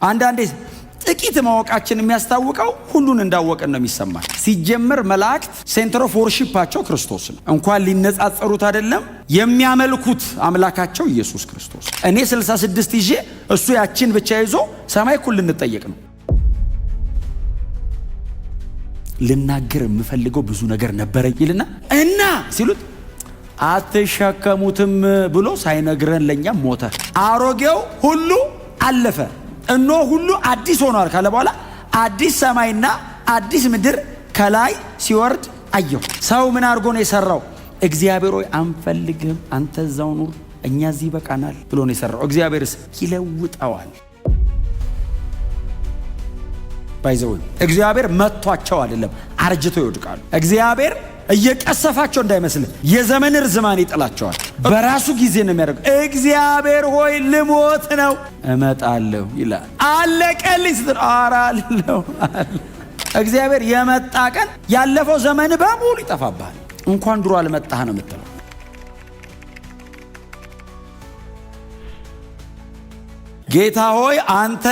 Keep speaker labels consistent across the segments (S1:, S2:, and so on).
S1: አንዳንዴ ጥቂት ማወቃችን የሚያስታውቀው ሁሉን እንዳወቀን ነው የሚሰማን። ሲጀምር መላእክት ሴንተር ኦፍ ወርሺፓቸው ክርስቶስ ነው። እንኳን ሊነጻጸሩት አይደለም የሚያመልኩት አምላካቸው ኢየሱስ ክርስቶስ። እኔ 66 ይዤ እሱ ያችን ብቻ ይዞ ሰማይ እኩል ልንጠየቅ ነው። ልናገር የምፈልገው ብዙ ነገር ነበረ ይልና እና ሲሉት አትሸከሙትም ብሎ ሳይነግረን ለኛም ሞተ። አሮጌው ሁሉ አለፈ እኖ ሁሉ አዲስ ሆኗል ካለ በኋላ አዲስ ሰማይና አዲስ ምድር ከላይ ሲወርድ አየሁ። ሰው ምን አድርጎ ነው የሰራው? እግዚአብሔር ሆይ አንፈልግም፣ አንተ እዛው ኑር፣ እኛ እዚህ በቃናል ብሎ ነው የሰራው። እግዚአብሔርስ ይለውጠዋል። ባይዘው እግዚአብሔር መቷቸው አይደለም አርጅተው ይወድቃሉ። እግዚአብሔር እየቀሰፋቸው እንዳይመስል የዘመን ርዝማን ይጥላቸዋል። በራሱ ጊዜ ነው የሚያደርገው። እግዚአብሔር ሆይ ልሞት ነው እመጣለሁ ይላል። አለቀልኝ ስትል አራለሁ። እግዚአብሔር የመጣ ቀን ያለፈው ዘመን በሙሉ ይጠፋብሃል። እንኳን ድሮ አልመጣህ ነው የምትለው። ጌታ ሆይ አንተ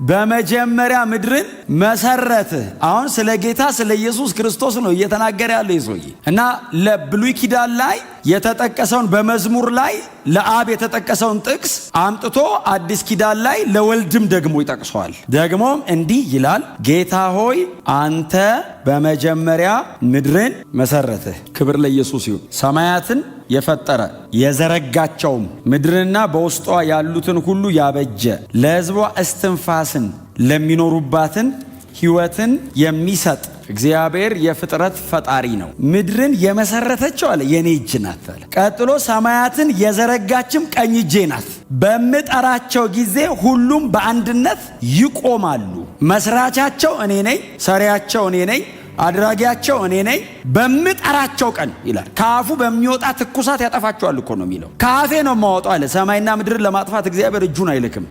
S1: በመጀመሪያ ምድርን መሰረትህ። አሁን ስለ ጌታ ስለ ኢየሱስ ክርስቶስ ነው እየተናገረ ያለው ይዞይ እና ለብሉይ ኪዳን ላይ የተጠቀሰውን በመዝሙር ላይ ለአብ የተጠቀሰውን ጥቅስ አምጥቶ አዲስ ኪዳን ላይ ለወልድም ደግሞ ይጠቅሰዋል። ደግሞም እንዲህ ይላል፣ ጌታ ሆይ አንተ በመጀመሪያ ምድርን መሰረትህ። ክብር ለኢየሱስ ይሁን። ሰማያትን የፈጠረ የዘረጋቸውም ምድርና በውስጧ ያሉትን ሁሉ ያበጀ ለሕዝቧ እስትንፋስን ለሚኖሩባትን ሕይወትን የሚሰጥ እግዚአብሔር የፍጥረት ፈጣሪ ነው። ምድርን የመሰረተችው አለ የኔ እጅ ናት አለ። ቀጥሎ ሰማያትን የዘረጋችም ቀኝ እጄ ናት። በምጠራቸው ጊዜ ሁሉም በአንድነት ይቆማሉ። መስራቻቸው እኔ ነኝ፣ ሰሪያቸው እኔ ነኝ፣ አድራጊያቸው እኔ ነኝ። በምጠራቸው ቀን ይላል። ከአፉ በሚወጣ ትኩሳት ያጠፋቸዋል እኮ ነው የሚለው። ከአፌ ነው የማወጣው አለ። ሰማይና ምድርን ለማጥፋት እግዚአብሔር እጁን አይልክም።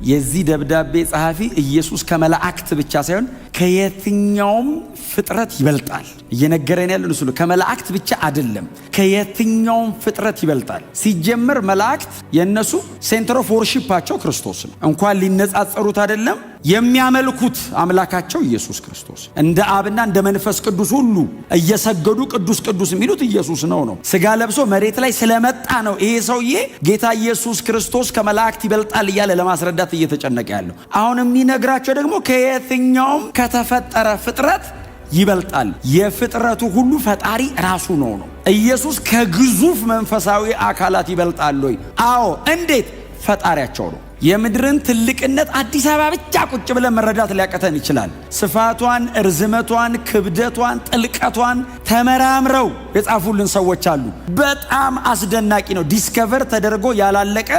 S1: የዚህ ደብዳቤ ጸሐፊ ኢየሱስ ከመላእክት ብቻ ሳይሆን ከየትኛውም ፍጥረት ይበልጣል እየነገረን ያለን እሱ ነው። ከመላእክት ብቻ አይደለም፣ ከየትኛውም ፍጥረት ይበልጣል። ሲጀምር መላእክት የነሱ ሴንተር ኦፍ ወርሺፓቸው ክርስቶስ ነው። እንኳን ሊነጻጸሩት አይደለም የሚያመልኩት አምላካቸው ኢየሱስ ክርስቶስ። እንደ አብና እንደ መንፈስ ቅዱስ ሁሉ እየሰገዱ ቅዱስ ቅዱስ የሚሉት ኢየሱስ ነው። ስጋ ለብሶ መሬት ላይ ስለመጣ ነው ይሄ ሰውዬ ጌታ ኢየሱስ ክርስቶስ ከመላእክት ይበልጣል እያለ ለማስረዳት እየተጨነቀ ያለው። አሁን የሚነግራቸው ደግሞ ከየትኛውም ከተፈጠረ ፍጥረት ይበልጣል። የፍጥረቱ ሁሉ ፈጣሪ ራሱ ነው። ኢየሱስ ከግዙፍ መንፈሳዊ አካላት ይበልጣል ወይ? አዎ። እንዴት? ፈጣሪያቸው ነው። የምድርን ትልቅነት አዲስ አበባ ብቻ ቁጭ ብለን መረዳት ሊያቀተን ይችላል። ስፋቷን፣ እርዝመቷን፣ ክብደቷን፣ ጥልቀቷን ተመራምረው የጻፉልን ሰዎች አሉ። በጣም አስደናቂ ነው። ዲስከቨር ተደርጎ ያላለቀ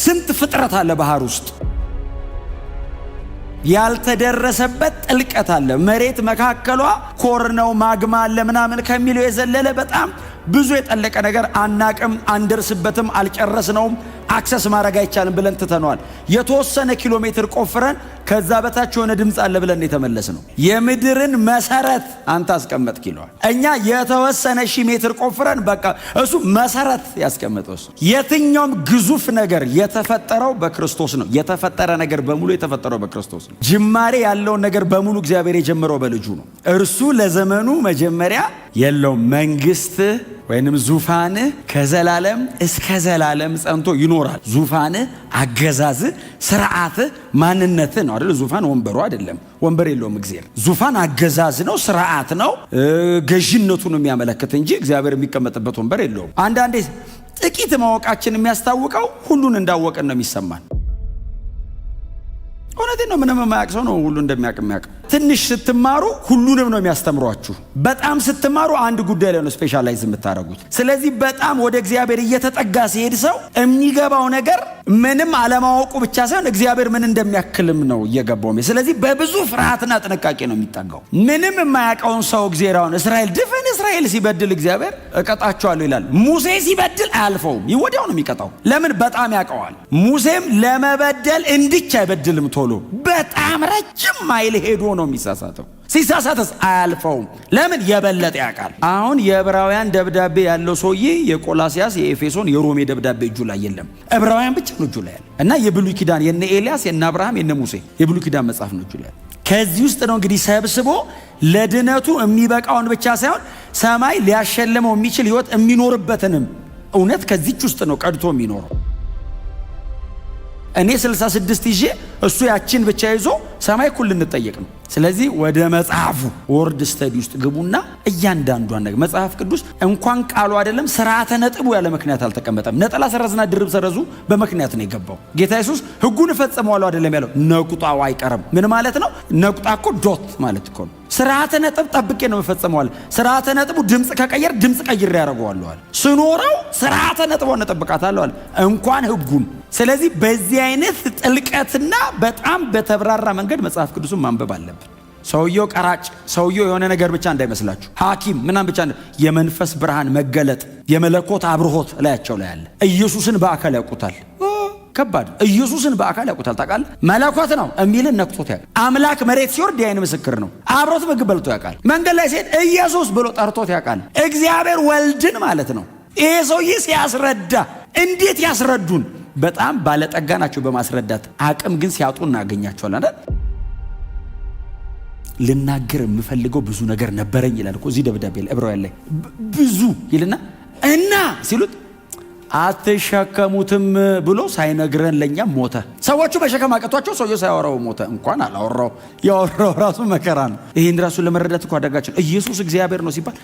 S1: ስንት ፍጥረት አለ ባህር ውስጥ። ያልተደረሰበት ጥልቀት አለ። መሬት መካከሏ ኮር ነው፣ ማግማ አለ ምናምን ከሚለው የዘለለ በጣም ብዙ የጠለቀ ነገር አናቅም፣ አንደርስበትም፣ አልጨረስነውም፣ አክሰስ ማድረግ አይቻልም ብለን ትተነዋል። የተወሰነ ኪሎ ሜትር ቆፍረን ከዛ በታች የሆነ ድምፅ አለ ብለን የተመለስ ነው። የምድርን መሰረት አንተ አስቀመጥክ ይለዋል። እኛ የተወሰነ ሺህ ሜትር ቆፍረን በቃ እሱ መሰረት ያስቀመጠው እሱ። የትኛውም ግዙፍ ነገር የተፈጠረው በክርስቶስ ነው። የተፈጠረ ነገር በሙሉ የተፈጠረው በክርስቶስ ነው። ጅማሬ ያለውን ነገር በሙሉ እግዚአብሔር የጀመረው በልጁ ነው። እርሱ ለዘመኑ መጀመሪያ የለውም። መንግስት ወይንም ዙፋን ከዘላለም እስከ ዘላለም ጸንቶ ይኖራል። ዙፋን፣ አገዛዝ፣ ስርዓት፣ ማንነት ነው አይደል? ዙፋን ወንበሩ አይደለም። ወንበር የለውም እግዚአብሔር። ዙፋን አገዛዝ ነው፣ ስርዓት ነው፣ ገዥነቱን የሚያመለክት እንጂ እግዚአብሔር የሚቀመጥበት ወንበር የለውም። አንዳንዴ ጥቂት ማወቃችን የሚያስታውቀው ሁሉን እንዳወቀን ነው የሚሰማን። እውነቴን ነው። ምንም የማያውቅ ሰው ነው ሁሉ እንደሚያውቅ የሚያውቅ። ትንሽ ስትማሩ ሁሉንም ነው የሚያስተምሯችሁ። በጣም ስትማሩ አንድ ጉዳይ ላይ ነው ስፔሻላይዝ የምታደርጉት። ስለዚህ በጣም ወደ እግዚአብሔር እየተጠጋ ሲሄድ ሰው የሚገባው ነገር ምንም አለማወቁ ብቻ ሳይሆን እግዚአብሔር ምን እንደሚያክልም ነው እየገባው። ስለዚህ በብዙ ፍርሃትና ጥንቃቄ ነው የሚጠጋው። ምንም የማያውቀውን ሰው እግዚአብሔር አሁን ድፍን እስራኤል ሲበድል እግዚአብሔር እቀጣቸዋለሁ ይላል። ሙሴ ሲበድል አያልፈውም፣ ወዲያው ነው የሚቀጣው። ለምን? በጣም ያውቀዋል። ሙሴም ለመበደል እንዲች አይበድልም ቶሎ፣ በጣም ረጅም ማይል ሄዶ ነው የሚሳሳተው። ሲሳሳተስ አያልፈውም። ለምን? የበለጠ ያውቃል። አሁን የዕብራውያን ደብዳቤ ያለው ሰውዬ የቆላሲያስ፣ የኤፌሶን፣ የሮሜ ደብዳቤ እጁ ላይ የለም። ዕብራውያን ብቻ ነው እጁ ላይ ያለ እና የብሉይ ኪዳን የነ ኤልያስ፣ የነ አብርሃም፣ የነ ሙሴ የብሉይ ኪዳን መጽሐፍ ነው እጁ ላይ ያለ። ከዚህ ውስጥ ነው እንግዲህ ሰብስቦ ለድነቱ የሚበቃውን ብቻ ሳይሆን ሰማይ ሊያሸልመው የሚችል ህይወት የሚኖርበትንም እውነት ከዚች ውስጥ ነው ቀድቶ የሚኖረው። እኔ 66 ይዤ እሱ ያችን ብቻ ይዞ ሰማይ እኩል ልንጠየቅ ነው። ስለዚህ ወደ መጽሐፉ ወርድ ስተዲ ውስጥ ግቡና እያንዳንዷን ነገር መጽሐፍ ቅዱስ እንኳን ቃሉ አይደለም ስርዓተ ነጥቡ ያለ ምክንያት አልተቀመጠም። ነጠላ ሰረዝና ድርብ ሰረዙ በምክንያት ነው የገባው። ጌታ ኢየሱስ ሕጉን እፈጽመዋለሁ አይደለም ያለው፣ ነቁጣው አይቀርም። ምን ማለት ነው? ነቁጣ እኮ ዶት ማለት እኮ ነው። ስርዓተ ነጥብ ጠብቄ ነው እፈጽመዋለሁ። ስርዓተ ነጥቡ ድምፅ ከቀየር ድምፅ ቀይሬ ያደርገዋለሁ አለ። ስኖረው ስርዓተ ነጥቧን እጠብቃታለሁ አለ፣ እንኳን ሕጉን። ስለዚህ በዚህ አይነት ጥልቀትና በጣም በተብራራ መንገድ መጽሐፍ ቅዱስን ማንበብ አለብን። ሰውየው ቀራጭ፣ ሰውየው የሆነ ነገር ብቻ እንዳይመስላችሁ፣ ሐኪም ምናምን ብቻ። የመንፈስ ብርሃን መገለጥ፣ የመለኮት አብርሆት ላያቸው ላይ አለ። ኢየሱስን በአካል ያውቁታል። ከባድ ኢየሱስን በአካል ያውቁታል። ታውቃለህ? መለኮት ነው የሚልን ነክቶት ያውቃል። አምላክ መሬት ሲወርድ የዓይን ምስክር ነው። አብሮት ምግብ በልቶ ያውቃል። መንገድ ላይ ሲሄድ ኢየሱስ ብሎ ጠርቶት ያውቃል። እግዚአብሔር ወልድን ማለት ነው። ይሄ ሰውዬ ሲያስረዳ እንዴት ያስረዱን! በጣም ባለጠጋ ናቸው በማስረዳት አቅም፣ ግን ሲያጡ እናገኛቸዋለን አይደል? ልናገር የምፈልገው ብዙ ነገር ነበረኝ ይላል እኮ እዚህ ደብዳቤ ላይ ዕብራውያን ላይ ብዙ ይልና እና ሲሉት አትሸከሙትም ብሎ ሳይነግረን ለኛ ሞተ። ሰዎቹ መሸከም አቅቷቸው ሰውየው ሳያወራው ሞተ። እንኳን አላወራው፣ ያወራው ራሱ መከራ ነው። ይህን ራሱ ለመረዳት እኮ አደጋችን። ኢየሱስ እግዚአብሔር ነው ሲባል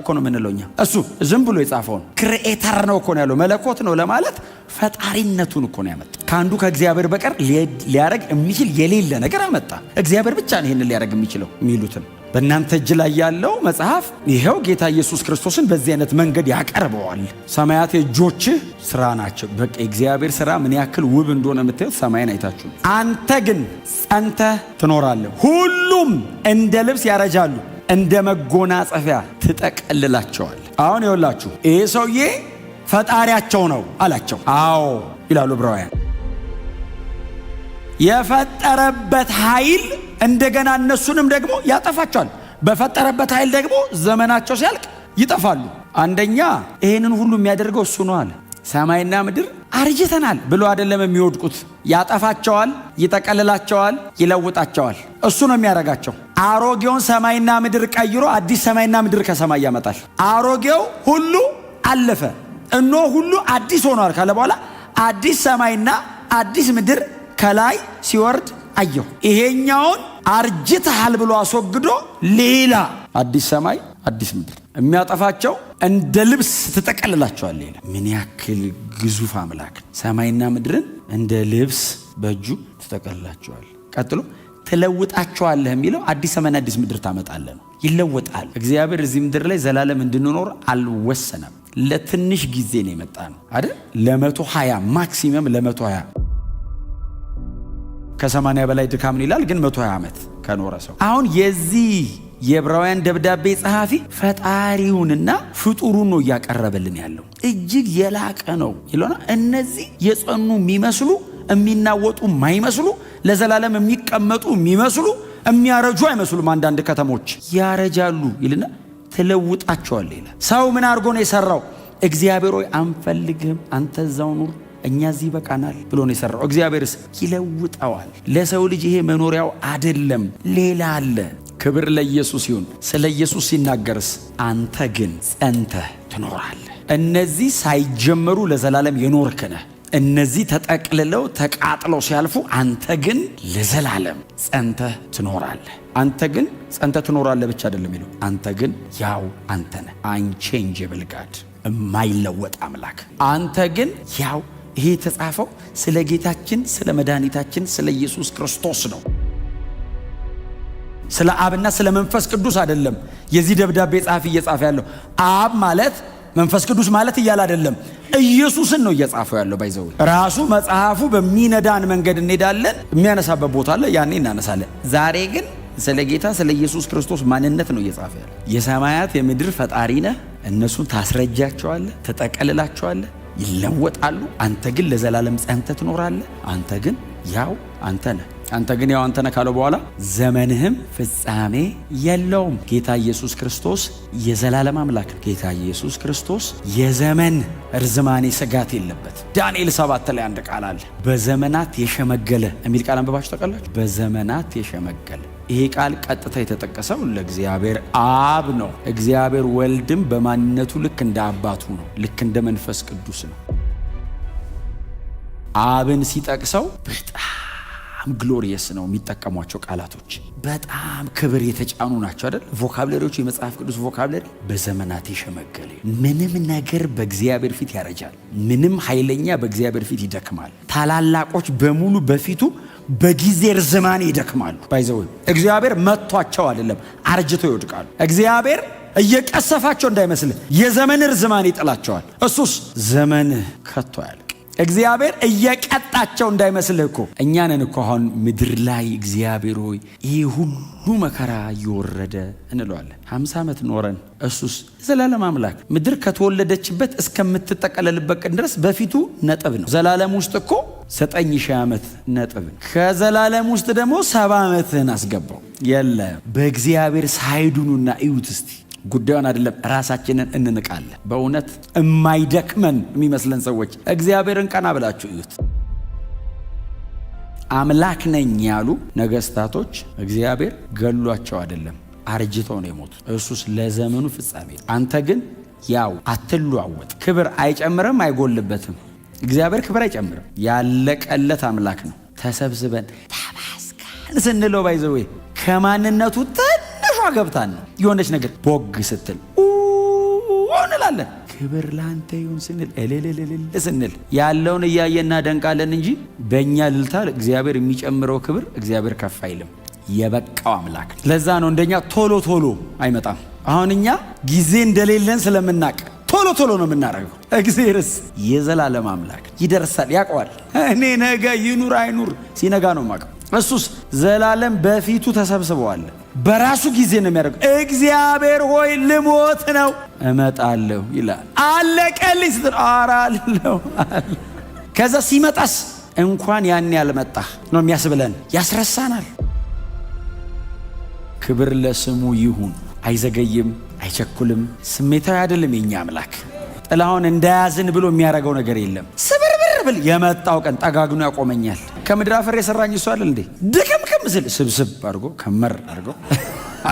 S1: እኮ ነው የምንለው እኛ። እሱ ዝም ብሎ የጻፈው ነው። ክሪኤተር ነው እኮ ነው ያለው። መለኮት ነው ለማለት ፈጣሪነቱን እኮ ነው ያመጣ። ከአንዱ ከእግዚአብሔር በቀር ሊያረግ የሚችል የሌለ ነገር አመጣ። እግዚአብሔር ብቻ ነው ይህንን ሊያረግ የሚችለው የሚሉትን በእናንተ እጅ ላይ ያለው መጽሐፍ ይኸው ጌታ ኢየሱስ ክርስቶስን በዚህ አይነት መንገድ ያቀርበዋል። ሰማያት የእጆችህ ስራ ናቸው። በቃ እግዚአብሔር ስራ ምን ያክል ውብ እንደሆነ የምታዩት ሰማይን አይታችሁ። አንተ ግን ጸንተህ ትኖራለህ። ሁሉም እንደ ልብስ ያረጃሉ፣ እንደ መጎናጸፊያ ትጠቀልላቸዋል። አሁን ይኸውላችሁ ይሄ ሰውዬ ፈጣሪያቸው ነው አላቸው። አዎ ይላሉ ዕብራውያን። የፈጠረበት ኃይል እንደገና እነሱንም ደግሞ ያጠፋቸዋል። በፈጠረበት ኃይል ደግሞ ዘመናቸው ሲያልቅ ይጠፋሉ። አንደኛ ይሄንን ሁሉ የሚያደርገው እሱ ነው አለ። ሰማይና ምድር አርጅተናል ብሎ አይደለም የሚወድቁት። ያጠፋቸዋል፣ ይጠቀልላቸዋል፣ ይለውጣቸዋል። እሱ ነው የሚያደርጋቸው። አሮጌውን ሰማይና ምድር ቀይሮ አዲስ ሰማይና ምድር ከሰማይ ያመጣል። አሮጌው ሁሉ አለፈ፣ እነሆ ሁሉ አዲስ ሆኗል ካለ በኋላ አዲስ ሰማይና አዲስ ምድር ከላይ ሲወርድ አየሁ። ይሄኛውን አርጅተሃል ብሎ አስወግዶ ሌላ አዲስ ሰማይ አዲስ ምድር የሚያጠፋቸው እንደ ልብስ ትጠቀልላቸዋል። ሌላ ምን ያክል ግዙፍ አምላክ! ሰማይና ምድርን እንደ ልብስ በእጁ ትጠቀልላቸዋል። ቀጥሎ ትለውጣቸዋለህ የሚለው አዲስ ሰማይና አዲስ ምድር ታመጣለህ ነው። ይለወጣል። እግዚአብሔር እዚህ ምድር ላይ ዘላለም እንድንኖር አልወሰነም። ለትንሽ ጊዜ ነው የመጣ ነው አይደል? ለ120 ማክሲመም ለ120 ከ80 በላይ ድካምን ይላል፣ ግን 120 ዓመት ከኖረ ሰው። አሁን የዚህ የዕብራውያን ደብዳቤ ጸሐፊ ፈጣሪውንና ፍጡሩን ነው እያቀረበልን ያለው። እጅግ የላቀ ነው ይለና እነዚህ የጸኑ የሚመስሉ የሚናወጡ የማይመስሉ ለዘላለም የሚቀመጡ የሚመስሉ የሚያረጁ አይመስሉም። አንዳንድ ከተሞች ያረጃሉ ይልና ትለውጣቸዋል ይላል። ሰው ምን አድርጎ ነው የሰራው? እግዚአብሔር ሆይ አንፈልግህም፣ አንተ እዛው ኑር፣ እኛ እዚህ በቃናል ብሎ ነው የሰራው። እግዚአብሔርስ ይለውጠዋል። ለሰው ልጅ ይሄ መኖሪያው አይደለም፣ ሌላ አለ። ክብር ለኢየሱስ ይሁን። ስለ ኢየሱስ ሲናገርስ አንተ ግን ጸንተህ ትኖራለህ። እነዚህ ሳይጀመሩ ለዘላለም የኖርክ ነህ። እነዚህ ተጠቅልለው ተቃጥለው ሲያልፉ አንተ ግን ለዘላለም ጸንተህ ትኖራለህ። አንተ ግን ጸንተህ ትኖራለህ ብቻ አይደለም የሚለው፣ አንተ ግን ያው አንተ ነህ። አንቼንጀብል ጋድ፣ የማይለወጥ አምላክ። አንተ ግን ያው። ይሄ የተጻፈው ስለ ጌታችን ስለ መድኃኒታችን ስለ ኢየሱስ ክርስቶስ ነው። ስለ አብና ስለ መንፈስ ቅዱስ አይደለም። የዚህ ደብዳቤ ጸሐፊ እየጻፈ ያለው አብ ማለት መንፈስ ቅዱስ ማለት እያለ አይደለም፣ ኢየሱስን ነው እየጻፈው ያለው። ባይዘው ራሱ መጽሐፉ በሚነዳን መንገድ እንሄዳለን። የሚያነሳበት ቦታ አለ፣ ያኔ እናነሳለን። ዛሬ ግን ስለ ጌታ ስለ ኢየሱስ ክርስቶስ ማንነት ነው እየጻፈ ያለው። የሰማያት የምድር ፈጣሪ ነህ፣ እነሱን ታስረጃቸዋለህ፣ ትጠቀልላቸዋለህ፣ ይለወጣሉ። አንተ ግን ለዘላለም ጸንተህ ትኖራለህ። አንተ ግን ያው አንተ ነህ። አንተ ግን ያው አንተ ነህ ካለው በኋላ ዘመንህም ፍጻሜ የለውም። ጌታ ኢየሱስ ክርስቶስ የዘላለም አምላክ ነው። ጌታ ኢየሱስ ክርስቶስ የዘመን እርዝማኔ ስጋት የለበት። ዳንኤል 7 ላይ አንድ ቃል አለ፣ በዘመናት የሸመገለ የሚል ቃል አንብባችሁ ታውቃላችሁ? በዘመናት የሸመገለ። ይሄ ቃል ቀጥታ የተጠቀሰው ለእግዚአብሔር አብ ነው። እግዚአብሔር ወልድም በማንነቱ ልክ እንደ አባቱ ነው፣ ልክ እንደ መንፈስ ቅዱስ ነው። አብን ሲጠቅሰው በጣም ግሎሪየስ ነው የሚጠቀሟቸው ቃላቶች፣ በጣም ክብር የተጫኑ ናቸው አይደል? ቮካብለሪዎቹ የመጽሐፍ ቅዱስ ቮካብለሪ በዘመናት የሸመገለ። ምንም ነገር በእግዚአብሔር ፊት ያረጃል። ምንም ኃይለኛ በእግዚአብሔር ፊት ይደክማል። ታላላቆች በሙሉ በፊቱ በጊዜ ርዝማኔ ይደክማሉ። ባይዘው እግዚአብሔር መጥቷቸው አይደለም አርጅተው ይወድቃሉ። እግዚአብሔር እየቀሰፋቸው እንዳይመስልህ የዘመን ርዝማኔ ይጥላቸዋል። እሱስ ዘመን ከቶ ያለ እግዚአብሔር እየቀጣቸው እንዳይመስልህ እኮ እኛ ነን እኮ አሁን ምድር ላይ እግዚአብሔር ሆይ ይህ ሁሉ መከራ እየወረደ እንለዋለን። 50 ዓመት ኖረን እሱስ ዘላለም አምላክ ምድር ከተወለደችበት እስከምትጠቀለልበት ቀን ድረስ በፊቱ ነጥብ ነው። ዘላለም ውስጥ እኮ 9000 ዓመት ነጥብ፣ ከዘላለም ውስጥ ደግሞ 70 ዓመትህን አስገባው። የለም በእግዚአብሔር ሳይዱኑና እዩት እስቲ። ጉዳዩን አይደለም ራሳችንን እንንቃለን። በእውነት የማይደክመን የሚመስለን ሰዎች እግዚአብሔርን ቀና ብላችሁ እዩት። አምላክ ነኝ ያሉ ነገስታቶች እግዚአብሔር ገሏቸው አይደለም አርጅተው ነው የሞቱት። እሱስ ለዘመኑ ፍጻሜ። አንተ ግን ያው አትለዋወጥ። ክብር አይጨምርም አይጎልበትም። እግዚአብሔር ክብር አይጨምርም። ያለቀለት አምላክ ነው። ተሰብስበን ተመስገን ስንለው ባይዘው ከማንነቱ ገብታን ነው የሆነች ነገር ቦግ ስትል እንላለን። ክብር ላንተ ይሁን ስንል እልልልል ስንል ያለውን እያየና ደንቃለን እንጂ በእኛ ልልታ እግዚአብሔር የሚጨምረው ክብር እግዚአብሔር ከፍ አይልም። የበቃው አምላክ። ለዛ ነው እንደኛ ቶሎ ቶሎ አይመጣም። አሁን እኛ ጊዜ እንደሌለን ስለምናቅ ቶሎ ቶሎ ነው የምናደርገው። እግዚአብሔርስ የዘላለም አምላክ ይደርሳል፣ ያውቀዋል። እኔ ነገ ይኑር አይኑር ሲነጋ ነው የማውቀው። እሱስ ዘላለም በፊቱ ተሰብስበዋል። በራሱ ጊዜ ነው የሚያደርገው። እግዚአብሔር ሆይ ልሞት ነው እመጣለሁ ይላል። አለቀልኝ ስትል አራለሁ። ከዛ ሲመጣስ እንኳን ያን ያልመጣህ ነው የሚያስብለን፣ ያስረሳናል። ክብር ለስሙ ይሁን። አይዘገይም፣ አይቸኩልም፣ ስሜታዊ አይደለም። የኛ አምላክ ጥላሁን እንዳያዝን ብሎ የሚያደርገው ነገር የለም። ስብርብር ብል የመጣው ቀን ጠጋግኖ ያቆመኛል። ከምድር አፈር የሰራኝ እሱ አይደል እንዴ? ድክምክም ስል ስብስብ አድርጎ ከመር አድርጎ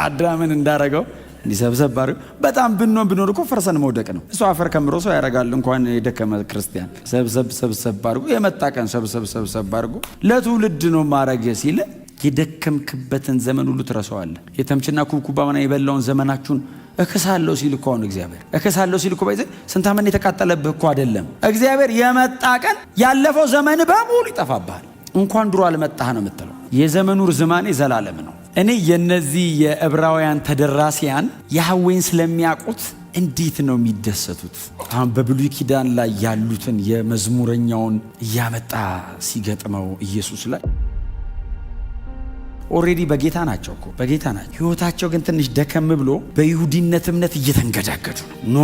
S1: አዳምን እንዳረገው እንዲሰብሰብ አድርጎ በጣም ብንሆን እኮ ፈርሰን መውደቅ ነው። እሱ አፈር ከምሮ ሰው ያደርጋል። እንኳን የደከመ ክርስቲያን ሰብሰብ አድርጎ የመጣ ቀን ሰብሰብ አድርጎ ለትውልድ ነው ማረግ ሲል የደከምክበትን ዘመን ሁሉ ትረሳዋለህ። የተምችና ኩብኩባ ማና የበላውን ዘመናችሁን እከሳለሁ ሲል እኮ ነው እግዚአብሔር። እከሳለሁ ሲል እኮ ባይዘ ስንት ዓመት የተቃጠለብህ እኮ አይደለም። እግዚአብሔር የመጣ ቀን ያለፈው ዘመን በሙሉ ይጠፋብሃል። እንኳን ድሮ አልመጣህ ነው የምትለው። የዘመኑ ርዝማኔ ዘላለም ነው። እኔ የነዚህ የዕብራውያን ተደራሲያን ያህዌን ስለሚያውቁት እንዴት ነው የሚደሰቱት? አሁን በብሉይ ኪዳን ላይ ያሉትን የመዝሙረኛውን እያመጣ ሲገጥመው ኢየሱስ ላይ ኦሬዲ በጌታ ናቸው እኮ በጌታ ናቸው። ህይወታቸው ግን ትንሽ ደከም ብሎ በይሁዲነት እምነት እየተንገዳገዱ ነው። ኖ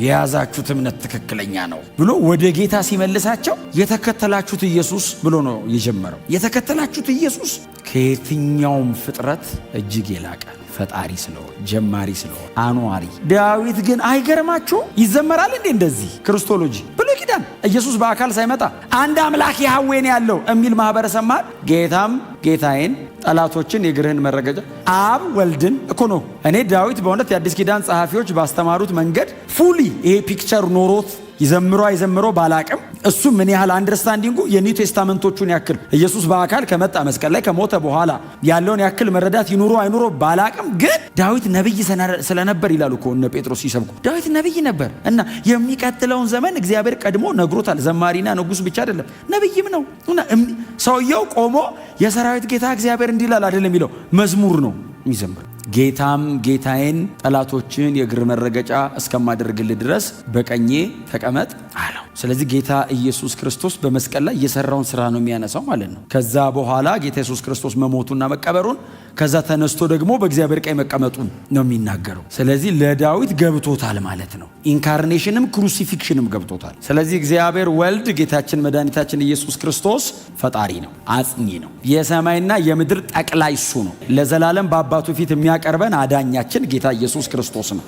S1: የያዛችሁት እምነት ትክክለኛ ነው ብሎ ወደ ጌታ ሲመልሳቸው የተከተላችሁት ኢየሱስ ብሎ ነው የጀመረው። የተከተላችሁት ኢየሱስ ከየትኛውም ፍጥረት እጅግ የላቀ ፈጣሪ ስለሆነ ጀማሪ ስለሆነ አኗሪ። ዳዊት ግን አይገርማችሁ ይዘመራል እንዴ እንደዚህ ክርስቶሎጂ ብሉይ ኪዳን ኢየሱስ በአካል ሳይመጣ አንድ አምላክ ያህዌን ያለው የሚል ማህበረሰብ ማለት ጌታም ጌታዬን ጠላቶችን የእግርህን መረገጫ አብ ወልድን እኮ ነው። እኔ ዳዊት በእውነት የአዲስ ኪዳን ጸሐፊዎች ባስተማሩት መንገድ ፉሊ ይሄ ፒክቸር ኖሮት ይዘምሮ ባላቅም እሱ ምን ያህል አንደርስታንዲንጉ የኒው ቴስታመንቶቹን ያክል ኢየሱስ በአካል ከመጣ መስቀል ላይ ከሞተ በኋላ ያለውን ያክል መረዳት ይኑሮ አይኑሮ ባላቅም፣ ግን ዳዊት ነብይ ስለነበር ይላሉ እኮ እነ ጴጥሮስ ሲሰብኩ ዳዊት ነብይ ነበር እና የሚቀጥለውን ዘመን እግዚአብሔር ቀድሞ ነግሮታል። ዘማሪና ንጉስ ብቻ አይደለም ነብይም ነው። እና ሰውየው ቆሞ የሰራዊት ጌታ እግዚአብሔር እንዲላል አይደለም የሚለው መዝሙር ነው የሚዘምር። ጌታም ጌታዬን ጠላቶችን የእግር መረገጫ እስከማደርግልህ ድረስ በቀኜ ተቀመጥ አለው። ስለዚህ ጌታ ኢየሱስ ክርስቶስ በመስቀል ላይ የሰራውን ስራ ነው የሚያነሳው ማለት ነው። ከዛ በኋላ ጌታ ኢየሱስ ክርስቶስ መሞቱና መቀበሩን ከዛ ተነስቶ ደግሞ በእግዚአብሔር ቀኝ መቀመጡን ነው የሚናገረው። ስለዚህ ለዳዊት ገብቶታል ማለት ነው። ኢንካርኔሽንም ክሩሲፊክሽንም ገብቶታል። ስለዚህ እግዚአብሔር ወልድ ጌታችን መድኃኒታችን ኢየሱስ ክርስቶስ ፈጣሪ ነው፣ አጽኚ ነው፣ የሰማይና የምድር ጠቅላይ እሱ ነው። ለዘላለም በአባቱ ፊት የሚያቀርበን አዳኛችን ጌታ ኢየሱስ ክርስቶስ ነው።